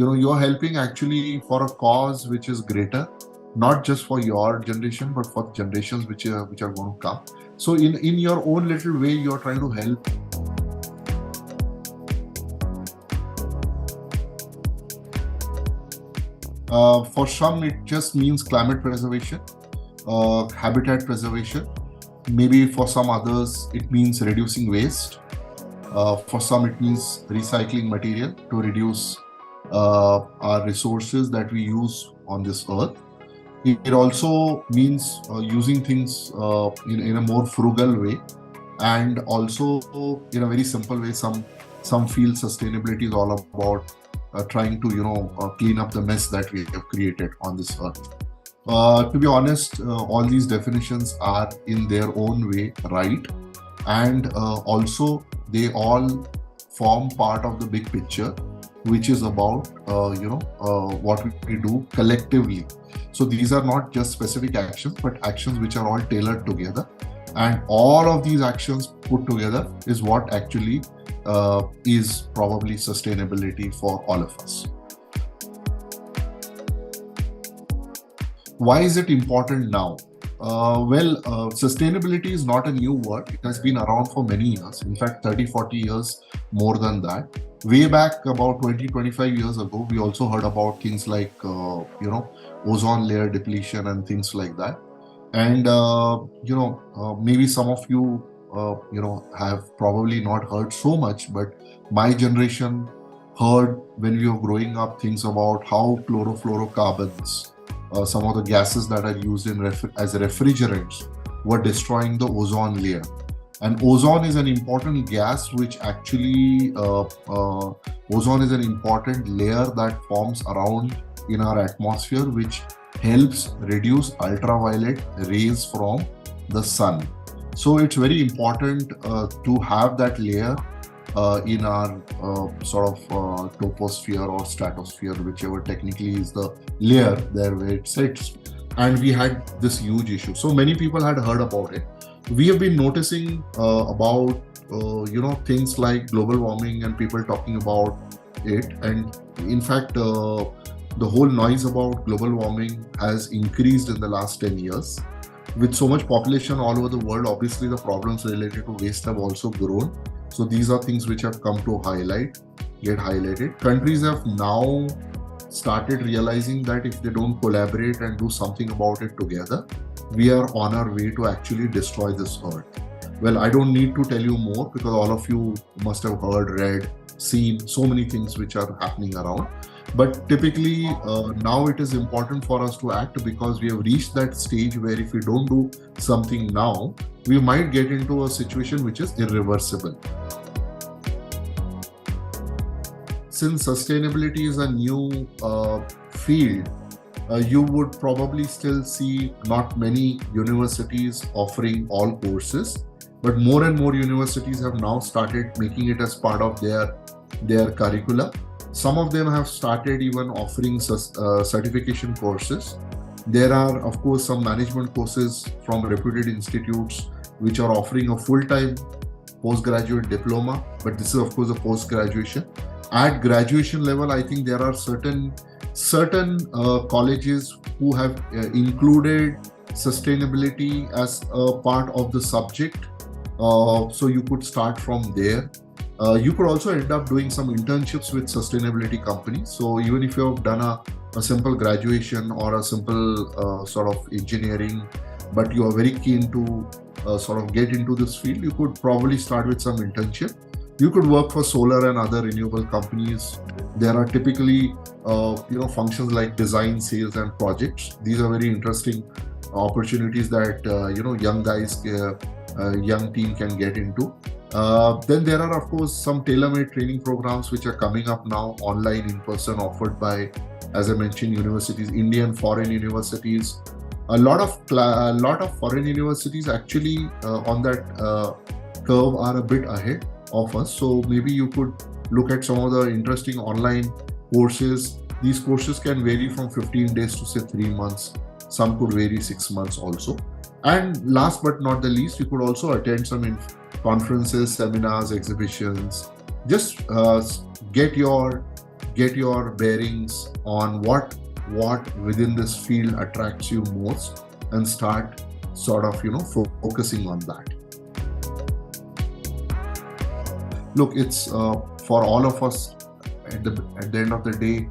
you're helping actually for a cause which is greater, not just for your generation, but for generations which are going to come. So in your own little way, you're trying to help. For some, it just means climate preservation, habitat preservation. Maybe for some others, it means reducing waste. For some, it means recycling material to reduce our resources that we use on this earth. It also means using things in a more frugal way, and also in a very simple way. Some feel sustainability is all about trying to clean up the mess that we have created on this earth. To be honest, all these definitions are in their own way right, and also they all form part of the big picture, which is about what we do collectively. So these are not just specific actions, but actions which are all tailored together, and all of these actions put together is what actually is probably sustainability for all of us. Why is it important now? Sustainability is not a new word. It has been around for many years. In fact, 30-40 years more than that. Way back about 20-25 years ago, we also heard about things like ozone layer depletion and things like that. And maybe some of you have probably not heard so much, but my generation heard when we were growing up things about how chlorofluorocarbons, some of the gases that are used as refrigerants, were destroying the ozone layer. And ozone is an important gas, which actually ozone is an important layer that forms around in our atmosphere, which helps reduce ultraviolet rays from the sun. So it's very important to have that layer in our troposphere or stratosphere, whichever technically is the layer there where it sits. And we had this huge issue. So many people had heard about it. We have been noticing about things like global warming and people talking about it. And in fact, the whole noise about global warming has increased in the last 10 years. With so much population all over the world, obviously the problems related to waste have also grown. So these are things which have come to get highlighted. Countries have now started realizing that if they don't collaborate and do something about it together, we are on our way to actually destroy this earth. Well, I don't need to tell you more because all of you must have heard, read, seen so many things which are happening around. But typically now it is important for us to act, because we have reached that stage where if we don't do something now, we might get into a situation which is irreversible. Since sustainability is a new field, you would probably still see not many universities offering all courses, but more and more universities have now started making it as part of their curricula. Some of them have started even offering certification courses. There are, of course, some management courses from reputed institutes which are offering a full-time postgraduate diploma, but this is, of course, a post-graduation. At graduation level, I think there are certain colleges who have included sustainability as a part of the subject. So you could start from there. You could also end up doing some internships with sustainability companies. So even if you have done a simple graduation or a simple sort of engineering, but you are very keen to sort of get into this field, you could probably start with some internship. You could work for solar and other renewable companies. There are typically functions like design, sales, and projects. These are very interesting opportunities that young guys, young team can get into. Then there are, of course, some tailor-made training programs which are coming up now, online, in person, offered by, as I mentioned, universities, Indian, foreign universities. A lot of foreign universities actually on that curve are a bit ahead of us. So maybe you could look at some of the interesting online courses. These courses can vary from 15 days to say 3 months. Some could vary 6 months also. And last but not the least, you could also attend some conferences, seminars, exhibitions. Just get your get your bearings on what within this field attracts you most, and start sort of focusing on that. Look, it's for all of us, at the end of the day,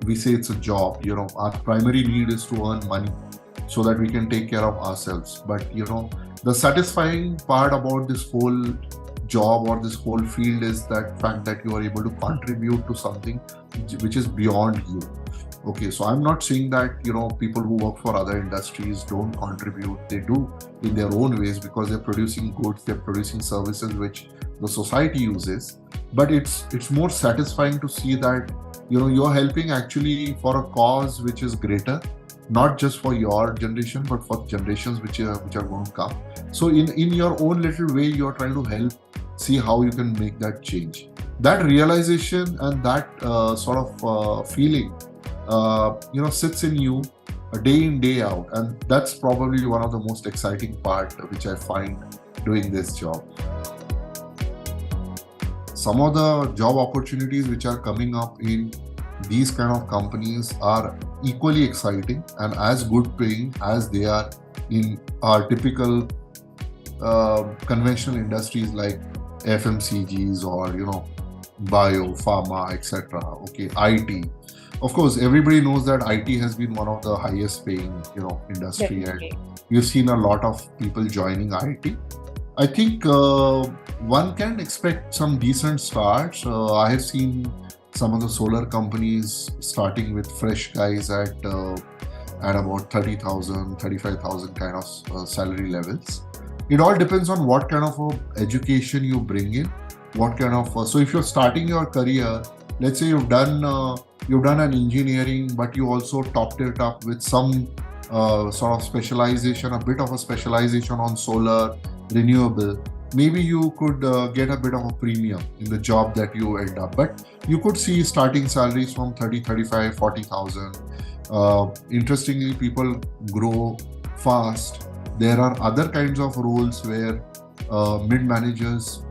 we say it's a job. Our primary need is to earn money so that we can take care of ourselves. But the satisfying part about this whole job or this whole field is that fact that you are able to contribute to something which is beyond you. Okay, so I'm not saying that people who work for other industries don't contribute. They do in their own ways, because they're producing goods, they're producing services which the society uses. But it's more satisfying to see that you're helping actually for a cause which is greater, not just for your generation, but for generations which are going to come. So in your own little way, you're trying to help see how you can make that change. That realization and that sort of feeling sits in you day in, day out. And that's probably one of the most exciting part which I find doing this job. Some of the job opportunities which are coming up in these kind of companies are equally exciting and as good paying as they are in our typical conventional industries like FMCGs or bio, pharma, etc. Okay, IT. Of course, everybody knows that IT has been one of the highest paying industry. Definitely. And we've seen a lot of people joining IT. I think one can expect some decent starts. I have seen some of the solar companies starting with fresh guys at about 30,000, 35,000 kind of salary levels. It all depends on what kind of education you bring in, what kind of. So if you're starting your career, let's say you've done an engineering, but you also topped it up with some sort of specialization, a bit of a specialization on solar, renewable. Maybe you could get a bit of a premium in the job that you end up. But you could see starting salaries from 30, 35, 40,000. Interestingly, people grow fast. There are other kinds of roles where mid-managers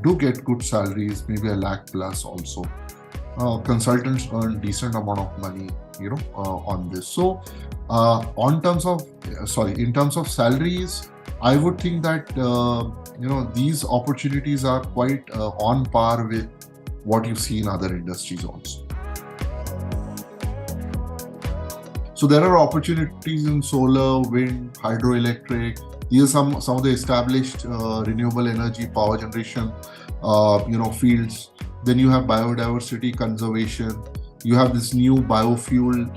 do get good salaries, maybe 1 lakh plus also. Consultants earn decent amount of money, on this. So, in terms of salaries, I would think that these opportunities are quite on par with what you see in other industries also. So there are opportunities in solar, wind, hydroelectric. These are some of the established renewable energy power generation fields. Then you have biodiversity conservation. You have this new biofuel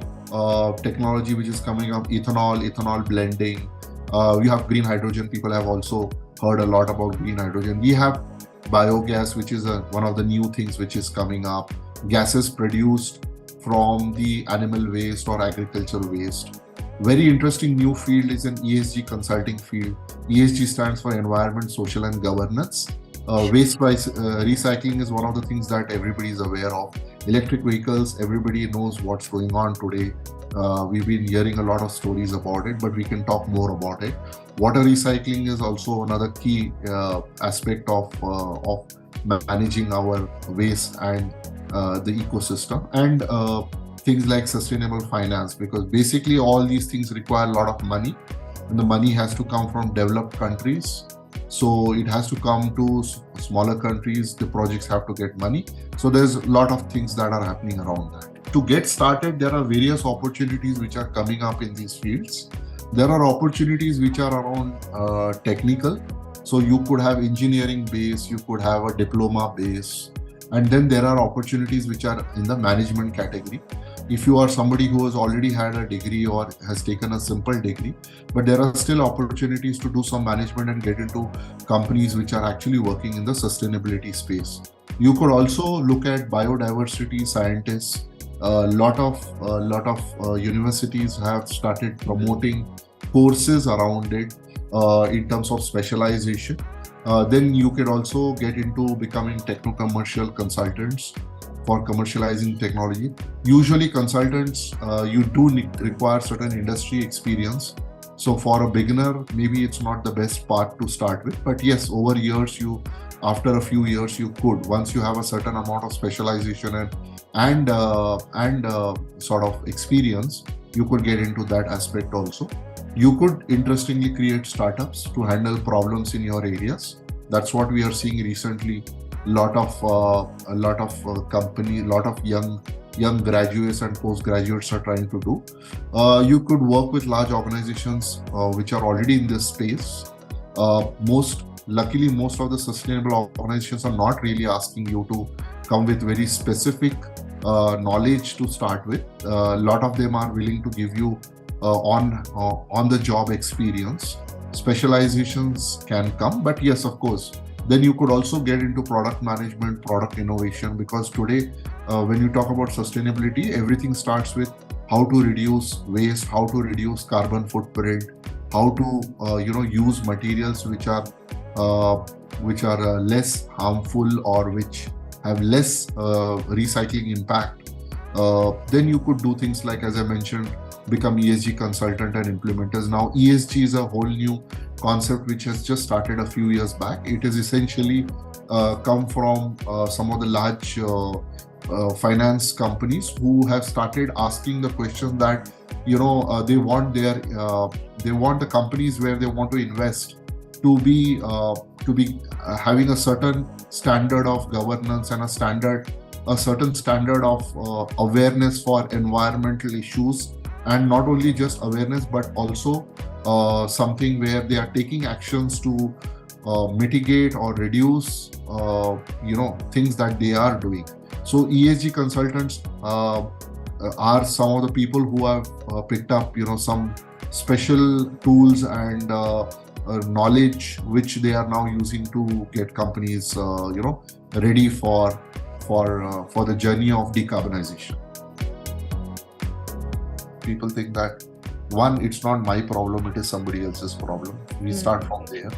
technology which is coming up, ethanol blending. You have green hydrogen. People have also heard a lot about green hydrogen. We have biogas, which is one of the new things which is coming up. Gases produced from the animal waste or agricultural waste. Very interesting new field is an ESG consulting field. ESG stands for Environment, Social and Governance. Waste recycling is one of the things that everybody is aware of. Electric vehicles, everybody knows what's going on today. We've been hearing a lot of stories about it, but we can talk more about it. Water recycling is also another key aspect of managing our waste and the ecosystem. And things like sustainable finance, because basically all these things require a lot of money, and the money has to come from developed countries. So it has to come to smaller countries. The projects have to get money. So there's a lot of things that are happening around that. To get started, there are various opportunities which are coming up in these fields. There are opportunities which are around technical. So you could have engineering base, you could have a diploma base. And then there are opportunities which are in the management category. If you are somebody who has already had a degree or has taken a simple degree, but there are still opportunities to do some management and get into companies which are actually working in the sustainability space. You could also look at biodiversity scientists. A lot of universities have started promoting courses around it in terms of specialization. Then you could also get into becoming techno-commercial consultants for commercializing technology. Usually consultants, you do require certain industry experience. So for a beginner, maybe it's not the best path to start with, but yes, over years, after a few years, you could, once you have a certain amount of specialization and and sort of experience, you could get into that aspect also. You could interestingly create startups to handle problems in your areas. That's what we are seeing recently. A lot of company, lot of young graduates and postgraduates are trying to do. You could work with large organizations which are already in this space. Luckily, most of the sustainable organizations are not really asking you to come with very specific knowledge to start with. A lot of them are willing to give you on the job experience. Specializations can come, but yes, of course, then you could also get into product management, product innovation, because today when you talk about sustainability, everything starts with how to reduce waste, how to reduce carbon footprint, how to use materials which are less harmful or which have less recycling impact. Then you could do things like, as I mentioned, become ESG consultant and implementers. Now, ESG is a whole new concept which has just started a few years back. It is essentially come from some of the large finance companies who have started asking the question that they want the companies where they want to invest to be having a certain standard of governance and a certain standard of awareness for environmental issues, and not only just awareness but also something where they are taking actions to mitigate or reduce things that they are doing. So ESG consultants are some of the people who have picked up some special tools and knowledge which they are now using to get companies ready for the journey of decarbonization. People think that, one, it's not my problem, it is somebody else's problem. We start from there.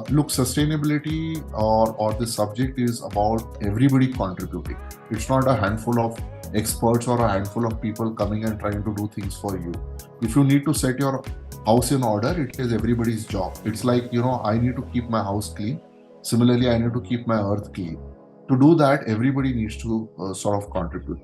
Look, sustainability or the subject is about everybody contributing. It's not a handful of experts or a handful of people coming and trying to do things for you. If you need to set your house in order, it is everybody's job. It's like, I need to keep my house clean. Similarly, I need to keep my earth clean. To do that, everybody needs to sort of contribute.